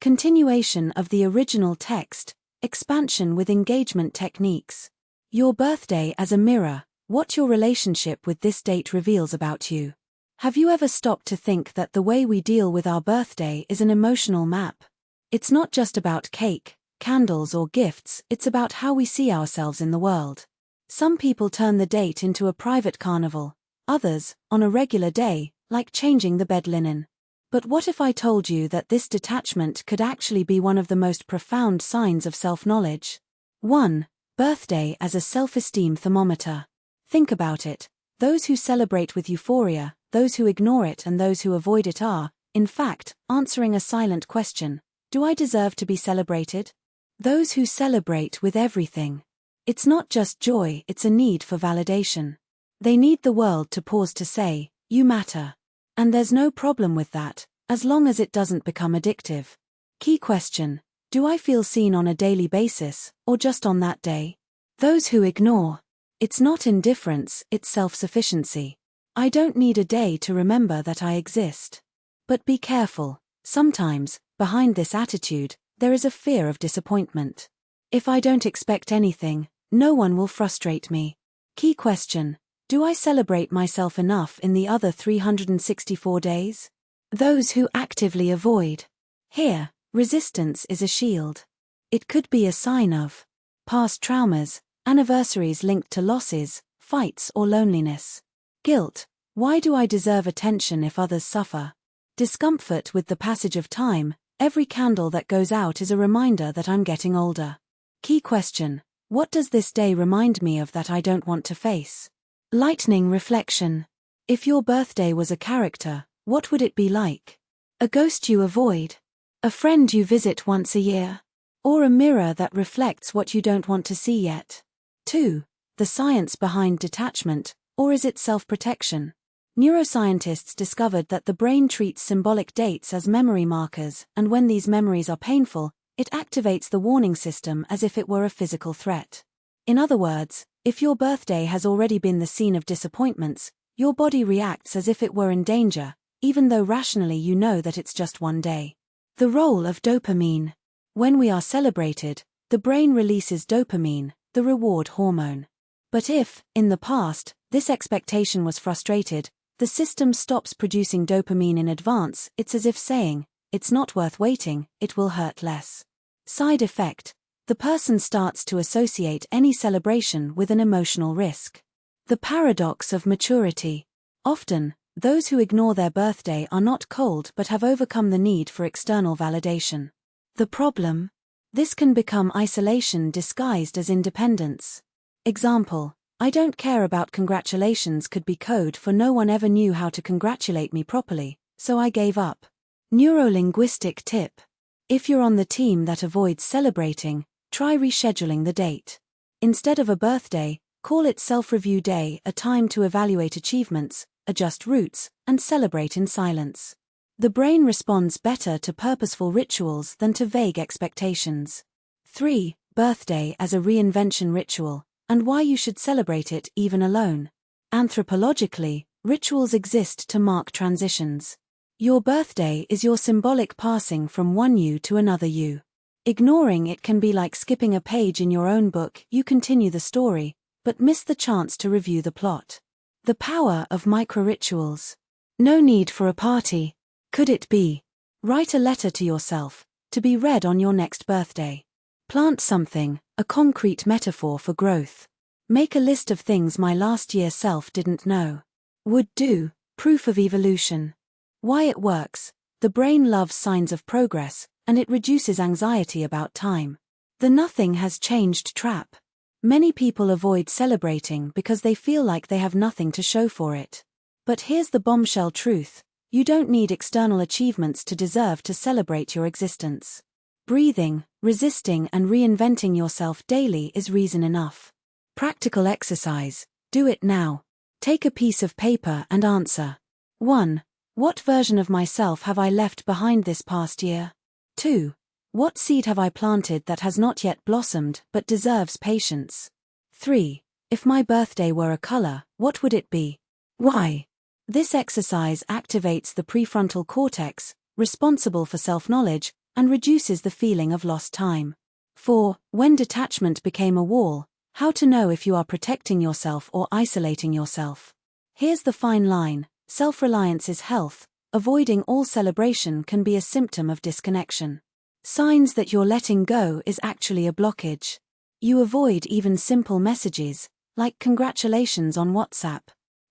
Continuation of the original text, expansion with engagement techniques. Your birthday as a mirror, what your relationship with this date reveals about you. Have you ever stopped to think that the way we deal with our birthday is an emotional map? It's not just about cake, candles or gifts, it's about how we see ourselves in the world. Some people turn the date into a private carnival, others, on a regular day, like changing the bed linen. But what if I told you that this detachment could actually be one of the most profound signs of self-knowledge? 1. Birthday as a self-esteem thermometer. Think about it. Those who celebrate with euphoria, those who ignore it and those who avoid it are, in fact, answering a silent question. Do I deserve to be celebrated? Those who celebrate with everything. It's not just joy, it's a need for validation. They need the world to pause to say, you matter. And there's no problem with that, as long as it doesn't become addictive. Key question: do I feel seen on a daily basis, or just on that day? Those who ignore. It's not indifference, it's self-sufficiency. I don't need a day to remember that I exist. But be careful, sometimes, behind this attitude, there is a fear of disappointment. If I don't expect anything, no one will frustrate me. Key question: do I celebrate myself enough in the other 364 days? Those who actively avoid. Here, resistance is a shield. It could be a sign of past traumas, anniversaries linked to losses, fights or loneliness. Guilt. Why do I deserve attention if others suffer? Discomfort with the passage of time. Every candle that goes out is a reminder that I'm getting older. Key question: what does this day remind me of that I don't want to face? Lightning reflection. If your birthday was a character, what would it be like? A ghost you avoid? A friend you visit once a year? Or a mirror that reflects what you don't want to see yet? 2. The science behind detachment, or is it self-protection? Neuroscientists discovered that the brain treats symbolic dates as memory markers, and when these memories are painful, it activates the warning system as if it were a physical threat. In other words, if your birthday has already been the scene of disappointments, your body reacts as if it were in danger, even though rationally you know that it's just one day. The role of dopamine. When we are celebrated, the brain releases dopamine, the reward hormone. But if, in the past, this expectation was frustrated, the system stops producing dopamine in advance. It's as if saying, it's not worth waiting, it will hurt less. Side effect. The person starts to associate any celebration with an emotional risk. The paradox of maturity. Often, those who ignore their birthday are not cold but have overcome the need for external validation. The problem? This can become isolation disguised as independence. Example: I don't care about congratulations could be code for no one ever knew how to congratulate me properly, so I gave up. Neurolinguistic tip. If you're on the team that avoids celebrating, try rescheduling the date. Instead of a birthday, call it self-review day, a time to evaluate achievements, adjust routes, and celebrate in silence. The brain responds better to purposeful rituals than to vague expectations. 3. Birthday as a reinvention ritual, and why you should celebrate it even alone. Anthropologically, rituals exist to mark transitions. Your birthday is your symbolic passing from one you to another you. Ignoring it can be like skipping a page in your own book. You continue the story, but miss the chance to review the plot. The power of micro-rituals. No need for a party. Could it be? Write a letter to yourself, to be read on your next birthday. Plant something, a concrete metaphor for growth. Make a list of things my last year self didn't know. Would do, proof of evolution. Why it works. The brain loves signs of progress, and it reduces anxiety about time. The nothing has changed trap. Many people avoid celebrating because they feel like they have nothing to show for it. But here's the bombshell truth: you don't need external achievements to deserve to celebrate your existence. Breathing, resisting and reinventing yourself daily is reason enough. Practical exercise. Do it now. Take a piece of paper and answer. 1. What version of myself have I left behind this past year? 2. What seed have I planted that has not yet blossomed but deserves patience? 3. If my birthday were a color, what would it be? Why? This exercise activates the prefrontal cortex, responsible for self-knowledge, and reduces the feeling of lost time. 4. When detachment became a wall, how to know if you are protecting yourself or isolating yourself. Here's the fine line: self-reliance is health, avoiding all celebration can be a symptom of disconnection. Signs that you're letting go is actually a blockage. You avoid even simple messages, like congratulations on WhatsApp.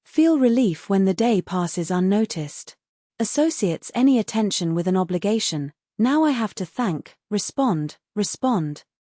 Feel relief when the day passes unnoticed. Associates any attention with an obligation. Now I have to thank, respond.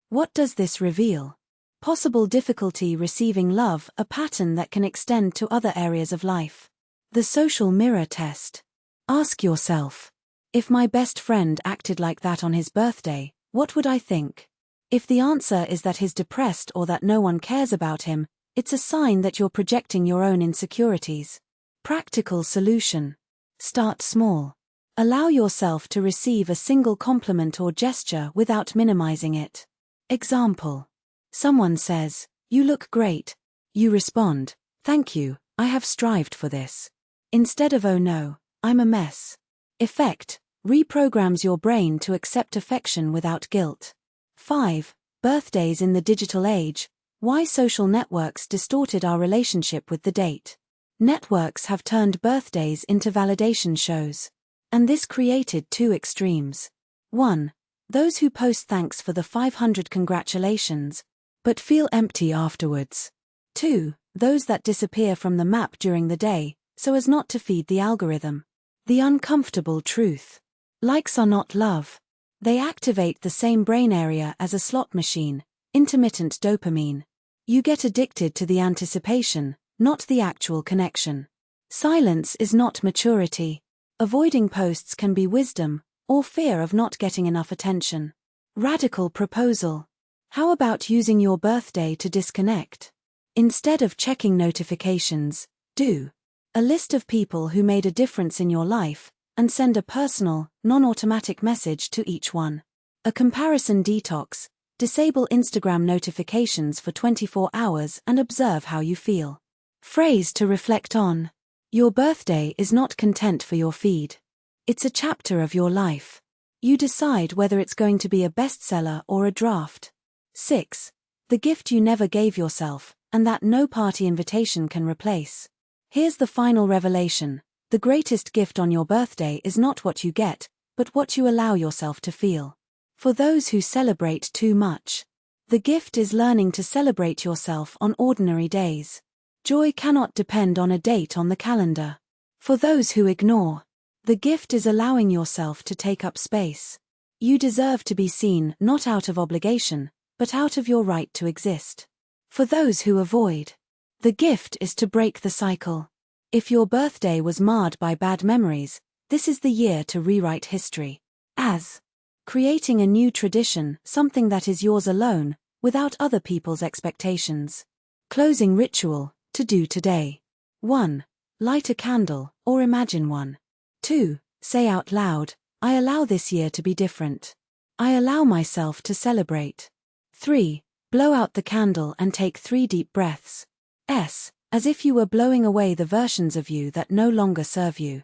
What does this reveal? Possible difficulty receiving love, a pattern that can extend to other areas of life. The social mirror test. Ask yourself, if my best friend acted like that on his birthday, what would I think? If the answer is that he's depressed or that no one cares about him, it's a sign that you're projecting your own insecurities. Practical solution. Start small. Allow yourself to receive a single compliment or gesture without minimizing it. Example. Someone says, "You look great." You respond, "Thank you, I have strived for this." Instead of "Oh no, I'm a mess." Effect. Reprograms your brain to accept affection without guilt. 5. Birthdays in the digital age. Why social networks distorted our relationship with the date. Networks have turned birthdays into validation shows. And this created two extremes. 1. Those who post thanks for the 500 congratulations, but feel empty afterwards. 2. Those that disappear from the map during the day, so as not to feed the algorithm. The uncomfortable truth. Likes are not love. They activate the same brain area as a slot machine, intermittent dopamine. You get addicted to the anticipation, not the actual connection. Silence is not maturity. Avoiding posts can be wisdom, or fear of not getting enough attention. Radical proposal. How about using your birthday to disconnect? Instead of checking notifications, do a list of people who made a difference in your life, and send a personal, non-automatic message to each one. A comparison detox. Disable Instagram notifications for 24 hours and observe how you feel. Phrase to reflect on. Your birthday is not content for your feed. It's a chapter of your life. You decide whether it's going to be a bestseller or a draft. 6. The gift you never gave yourself, and that no party invitation can replace. Here's the final revelation. The greatest gift on your birthday is not what you get, but what you allow yourself to feel. For those who celebrate too much, the gift is learning to celebrate yourself on ordinary days. Joy cannot depend on a date on the calendar. For those who ignore, the gift is allowing yourself to take up space. You deserve to be seen not out of obligation, but out of your right to exist. For those who avoid, the gift is to break the cycle. If your birthday was marred by bad memories, this is the year to rewrite history. As creating a new tradition, something that is yours alone, without other people's expectations. Closing ritual, to do today. 1. Light a candle, or imagine one. 2. Say out loud, I allow this year to be different. I allow myself to celebrate. 3. Blow out the candle and take 3 deep breaths. As if you were blowing away the versions of you that no longer serve you.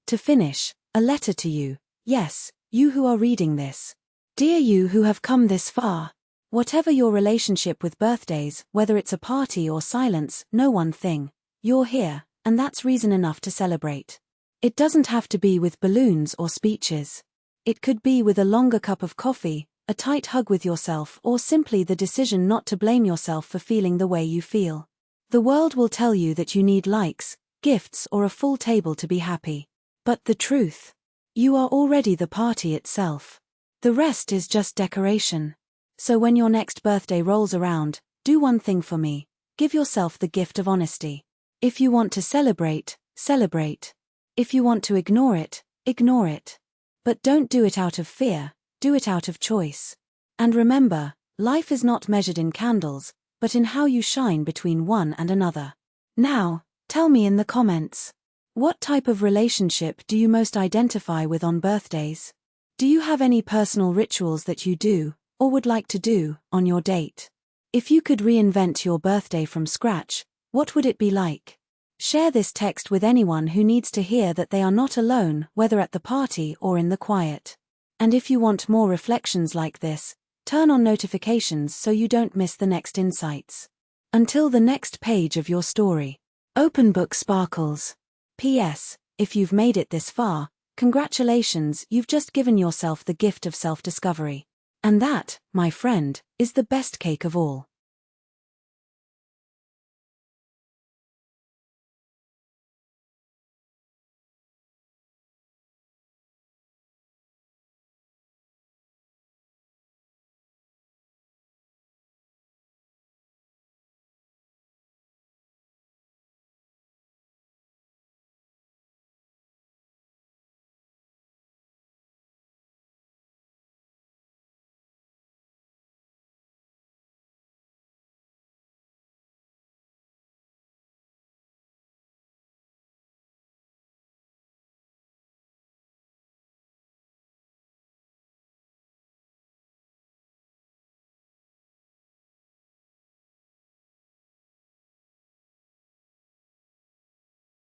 To finish, a letter to you. Yes, you who are reading this. Dear you who have come this far. Whatever your relationship with birthdays, whether it's a party or silence, know one thing. You're here, and that's reason enough to celebrate. It doesn't have to be with balloons or speeches. It could be with a longer cup of coffee, a tight hug with yourself, or simply the decision not to blame yourself for feeling the way you feel. The world will tell you that you need likes, gifts, or a full table to be happy. But the truth? You are already the party itself. The rest is just decoration. So when your next birthday rolls around, do one thing for me. Give yourself the gift of honesty. If you want to celebrate, celebrate. If you want to ignore it, ignore it. But don't do it out of fear, do it out of choice. And remember, life is not measured in candles, but in how you shine between one and another. Now, tell me in the comments. What type of relationship do you most identify with on birthdays? Do you have any personal rituals that you do, or would like to do, on your date? If you could reinvent your birthday from scratch, what would it be like? Share this text with anyone who needs to hear that they are not alone, whether at the party or in the quiet. And if you want more reflections like this, turn on notifications so you don't miss the next insights. Until the next page of your story. Open book sparkles. P.S. If you've made it this far, congratulations, you've just given yourself the gift of self-discovery. And that, my friend, is the best cake of all.